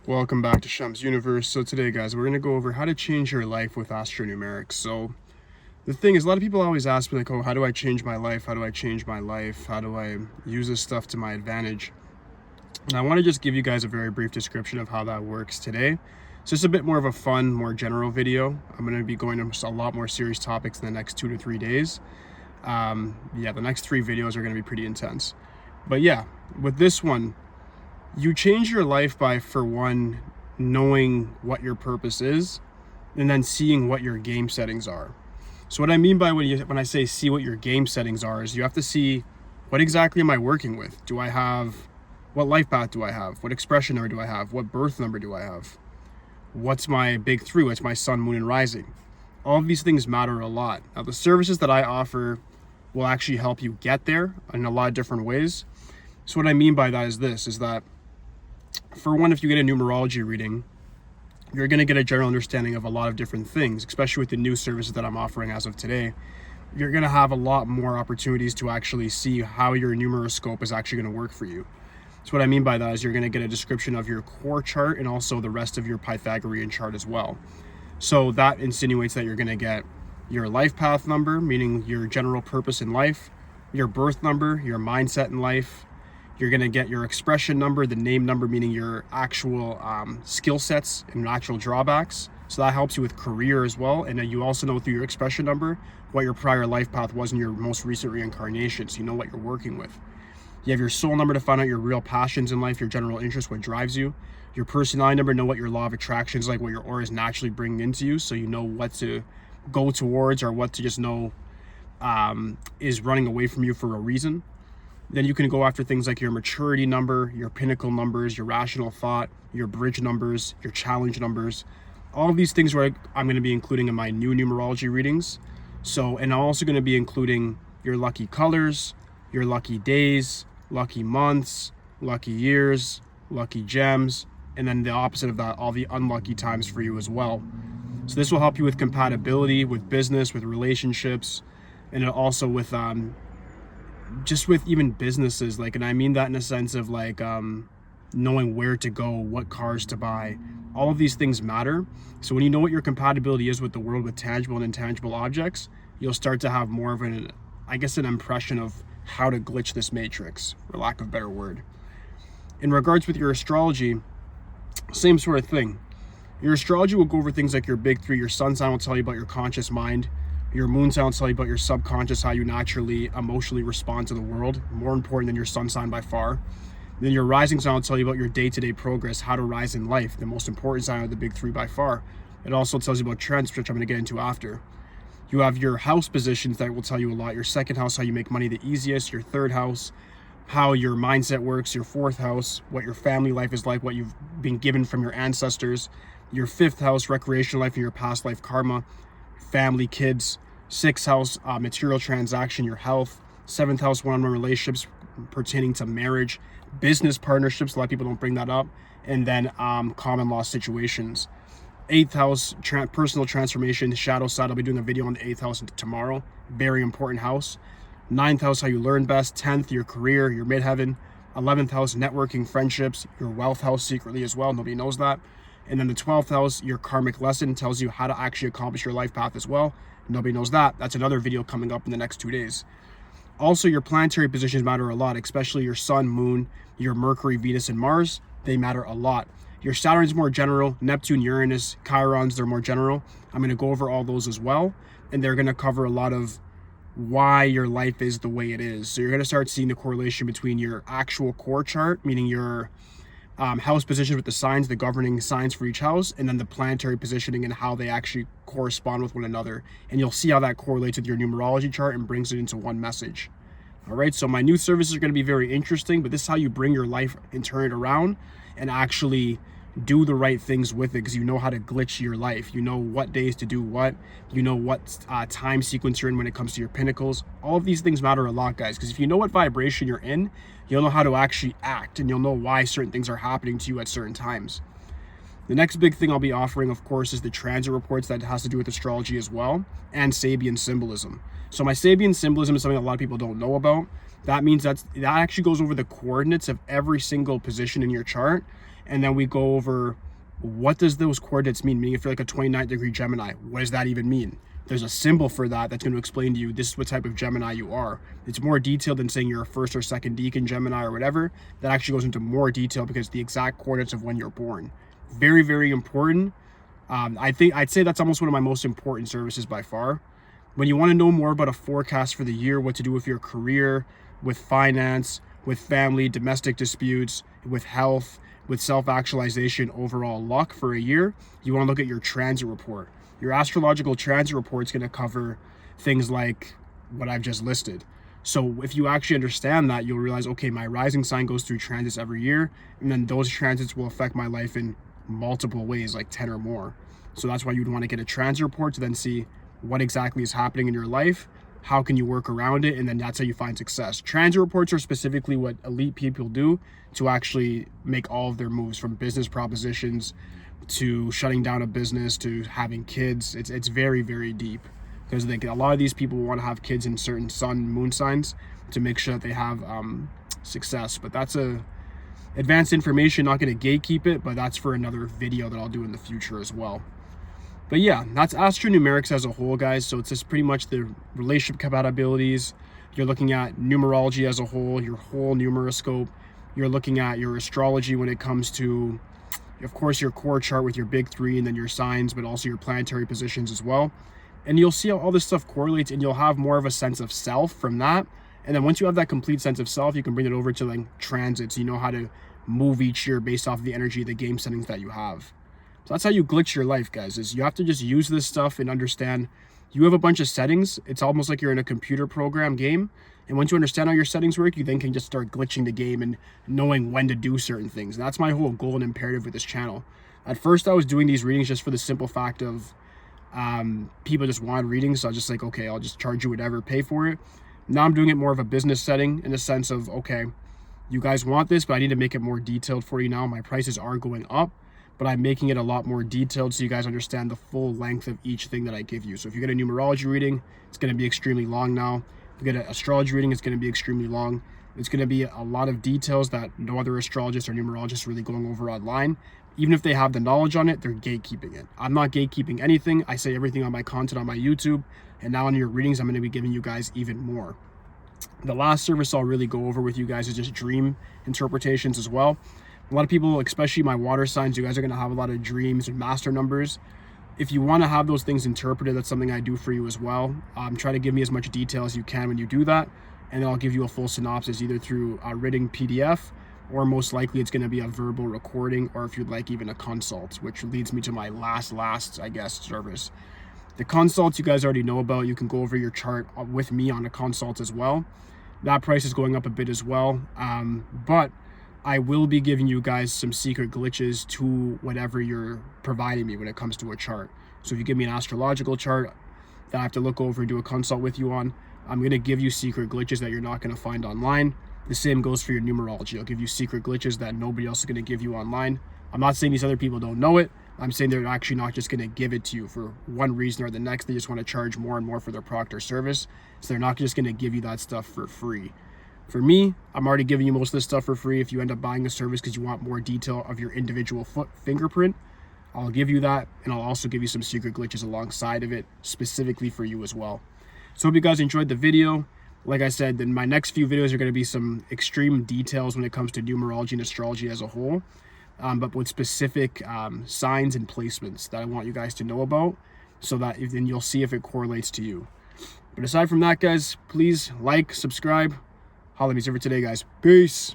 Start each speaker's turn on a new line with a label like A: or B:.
A: Welcome back to Shum's Universe. So today, guys, we're going to go over how to change your life with AstroNumerics. So the thing is, a lot of people always ask me, like, oh, how do I change my life? How do I change my life? How do I use this stuff to my advantage? And I want to just give you guys a very brief description of how that works today. It's just a bit more of a fun, more general video. I'm going to be going into a lot more serious topics in the next 2 to 3 days. The next 3 videos are going to be pretty intense. But yeah, with this one, you change your life by, for one, knowing what your purpose is, and then seeing what your game settings are. So what I mean by when I say see what your game settings are is you have to see, what exactly am I working with? What life path do I have? What expression number do I have? What birth number do I have? What's my big 3? What's my sun, moon, and rising? All of these things matter a lot. Now, the services that I offer will actually help you get there in a lot of different ways. So what I mean by that is that for one, if you get a numerology reading, you're going to get a general understanding of a lot of different things, especially with the new services that I'm offering as of today. You're going to have a lot more opportunities to actually see how your numeroscope is actually going to work for you. So what I mean by that is you're going to get a description of your core chart and also the rest of your Pythagorean chart as well. So that insinuates that you're going to get your life path number, meaning your general purpose in life, your birth number, your mindset in life. You're going to get your expression number, the name number, meaning your actual skill sets and natural drawbacks. So that helps you with career as well. And then you also know through your expression number what your prior life path was in your most recent reincarnation. So you know what you're working with. You have your soul number to find out your real passions in life, your general interest, what drives you. Your personality number, know what your law of attraction is like, what your aura is naturally bringing into you. So you know what to go towards or what to just know is running away from you for a reason. Then you can go after things like your maturity number, your pinnacle numbers, your rational thought, your bridge numbers, your challenge numbers. All of these things I'm going to be including in my new numerology readings. And I'm also going to be including your lucky colors, your lucky days, lucky months, lucky years, lucky gems, and then the opposite of that, all the unlucky times for you as well. So this will help you with compatibility, with business, with relationships, and also with just with even businesses, and I mean that in a sense of knowing where to go, what cars to buy. All of these things matter. So when you know what your compatibility is with the world, with tangible and intangible objects, you'll start to have more of an impression of how to glitch this matrix, for lack of a better word. In regards with your astrology, same sort of thing. Your astrology will go over things like your big 3. Your sun sign will tell you about your conscious mind. Your moon sign will tell you about your subconscious, how you naturally, emotionally respond to the world. More important than your sun sign by far. Then your rising sign will tell you about your day-to-day progress, how to rise in life. The most important sign of the big 3 by far. It also tells you about trends, which I'm going to get into after. You have your house positions that will tell you a lot. Your second house, how you make money the easiest. Your third house, how your mindset works. Your fourth house, what your family life is like, what you've been given from your ancestors. Your fifth house, recreational life and your past life karma. Family, kids. 6th house, material transaction, your health. 7th house, one-on-one relationships pertaining to marriage. Business partnerships, a lot of people don't bring that up. And then common law situations. 8th house, personal transformation, shadow side. I'll be doing a video on the 8th house tomorrow. Very important house. 9th house, how you learn best. 10th, your career, your midheaven. 11th house, networking, friendships. Your wealth house secretly as well. Nobody knows that. And then the 12th house, your karmic lesson, tells you how to actually accomplish your life path as well. Nobody knows that. That's another video coming up in the next 2 days. Also, your planetary positions matter a lot, especially your sun, moon, your Mercury, Venus, and Mars. They matter a lot. Your Saturn's more general. Neptune, Uranus, Chirons, they're more general. I'm going to go over all those as well. And they're going to cover a lot of why your life is the way it is. So you're going to start seeing the correlation between your actual core chart, meaning your house positions with the signs, the governing signs for each house, and then the planetary positioning and how they actually correspond with one another. And you'll see how that correlates with your numerology chart and brings it into one message. All right, so my new services are going to be very interesting, but this is how you bring your life and turn it around and actually do the right things with it, because you know how to glitch your life. You know what days to do what. You know what time sequence you're in when it comes to your pinnacles. All of these things matter a lot, guys, because if you know what vibration you're in, you'll know how to actually act, and you'll know why certain things are happening to you at certain times. The next big thing I'll be offering, of course, is the transit reports that has to do with astrology as well, and Sabian symbolism. So my Sabian symbolism is something a lot of people don't know about. That means that actually goes over the coordinates of every single position in your chart And then we go over what does those coordinates mean? Meaning if you're like a 29-degree Gemini, what does that even mean? There's a symbol for that that's going to explain to you this is what type of Gemini you are. It's more detailed than saying you're a first or second decan Gemini or whatever. That actually goes into more detail because the exact coordinates of when you're born. Very, very important. I'd say that's almost one of my most important services by far. When you want to know more about a forecast for the year, what to do with your career, with finance, with family, domestic disputes, with health, with self-actualization, overall luck for a year, you want to look at your transit report. Your astrological transit report is going to cover things like what I've just listed. So if you actually understand that, you'll realize, okay, my rising sign goes through transits every year, and then those transits will affect my life in multiple ways, like 10 or more. So that's why you'd want to get a transit report to then see what exactly is happening in your life, how can you work around it, and then that's how you find success. Transit reports are specifically what elite people do to actually make all of their moves, from business propositions to shutting down a business to having kids. It's very, very deep, because a lot of these people want to have kids in certain sun moon signs to make sure that they have success. But that's advanced information, not going to gatekeep it, but that's for another video that I'll do in the future as well. But yeah, that's AstroNumerics as a whole, guys. So it's just pretty much the relationship compatibilities. You're looking at numerology as a whole, your whole numeroscope. You're looking at your astrology when it comes to, of course, your core chart with your big three and then your signs, but also your planetary positions as well. And you'll see how all this stuff correlates, and you'll have more of a sense of self from that. And then once you have that complete sense of self, you can bring it over to like transits. You know how to move each year based off of the energy of the game settings that you have. So that's how you glitch your life, guys, is you have to just use this stuff and understand you have a bunch of settings. It's almost like you're in a computer program game. And once you understand how your settings work, you then can just start glitching the game and knowing when to do certain things. And that's my whole goal and imperative with this channel. At first, I was doing these readings just for the simple fact of people just want readings. So I was just like, okay, I'll just charge you whatever, pay for it. Now I'm doing it more of a business setting, in the sense of, okay, you guys want this, but I need to make it more detailed for you now. My prices are going up, but I'm making it a lot more detailed so you guys understand the full length of each thing that I give you. So if you get a numerology reading, it's going to be extremely long now. If you get an astrology reading, it's going to be extremely long. It's going to be a lot of details that no other astrologist or numerologist really going over online. Even if they have the knowledge on it, they're gatekeeping it. I'm not gatekeeping anything. I say everything on my content on my YouTube. And now on your readings, I'm going to be giving you guys even more. The last service I'll really go over with you guys is just dream interpretations as well. A lot of people, especially my water signs, you guys are going to have a lot of dreams and master numbers. If you want to have those things interpreted, that's something I do for you as well. Try to give me as much detail as you can when you do that, and then I'll give you a full synopsis either through a written PDF, or most likely it's going to be a verbal recording, or if you'd like, even a consult, which leads me to my last, I guess, service. The consults you guys already know about. You can go over your chart with me on a consult as well. That price is going up a bit as well, but I will be giving you guys some secret glitches to whatever you're providing me when it comes to a chart. So if you give me an astrological chart that I have to look over and do a consult with you on, I'm going to give you secret glitches that you're not going to find online. The same goes for your numerology. I'll give you secret glitches that nobody else is going to give you online. I'm not saying these other people don't know it. I'm saying they're actually not just going to give it to you for one reason or the next. They just want to charge more and more for their product or service. So they're not just going to give you that stuff for free. For me, I'm already giving you most of this stuff for free. If you end up buying a service because you want more detail of your individual fingerprint, I'll give you that, and I'll also give you some secret glitches alongside of it, specifically for you as well. So hope you guys enjoyed the video. Like I said, then my next few videos are going to be some extreme details when it comes to numerology and astrology as a whole, but with specific signs and placements that I want you guys to know about, so that then you'll see if it correlates to you. But aside from that, guys, please like, subscribe. Holla at me for today, guys. Peace.